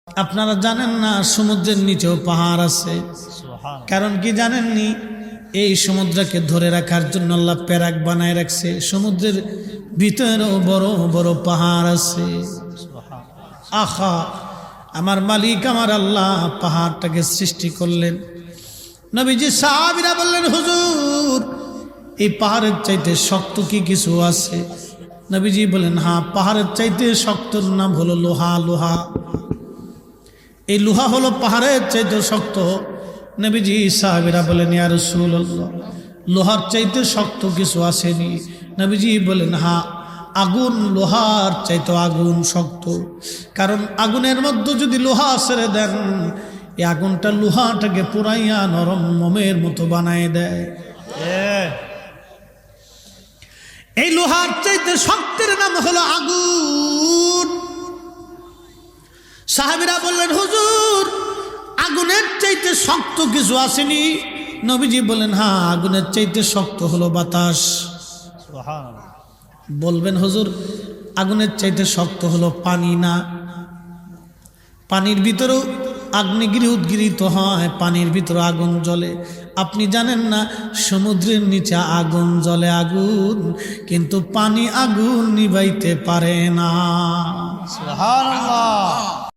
আপনারা জানেন না সমুদ্রের নিচেও পাহাড় আছে। কারণ কি জানেননি? এই সমুদ্রকে ধরে রাখার জন্য আল্লাহ প্যারাক বানায় রাখছে। সমুদ্রের ভিতরেও বড় বড় পাহাড় আছে। আহা, আমার মালিক আমার আল্লাহ পাহাড়টাকে সৃষ্টি করলেন। নবীজি সাহাবীরা বললেন, হুজুর এই পাহাড়ের চাইতে শক্ত কি কিছু আছে? নবীজি বলেন, হ্যাঁ, পাহাড়ের চাইতে শক্তর নাম হলো লোহা। লোহা, এই লোহা হলো পাহাড়ের চাইতে শক্ত। নবীজি সাহাবীরা বলেন, ইয়া রাসূলুল্লাহ, লোহার চাইতে শক্ত কিছু আসেনি? নবীজি বলেন, হ্যাঁ, আগুন লোহার চাইতে আগুন শক্ত। কারণ আগুনের মধ্যে যদি লোহা ছেড়ে দেন, এই আগুনটা লোহাটাকে পুরাইয়া নরম মোমের মতো বানায় দেয়। এই লোহার চাইতে শক্তের নাম হলো আগুন। সাহাবীরা বললেন, হুজুর আগুনের চাইতে শক্ত কিছু আসেনি? নবীজি বলেন, হ্যাঁ, আগুনের চাইতে শক্ত হলো বাতাস। বলবেন, হুজুর আগুনের চাইতে শক্ত হলো পানি না? পানির ভিতরেও আগ্নেয়গিরি উদ্গিরিত হয়, পানির ভিতরে আগুন জ্বলে। আপনি জানেন না সমুদ্রের নিচে আগুন জ্বলে, আগুন, কিন্তু পানি আগুন নিভাইতে পারে না। সুবহানাল্লাহ।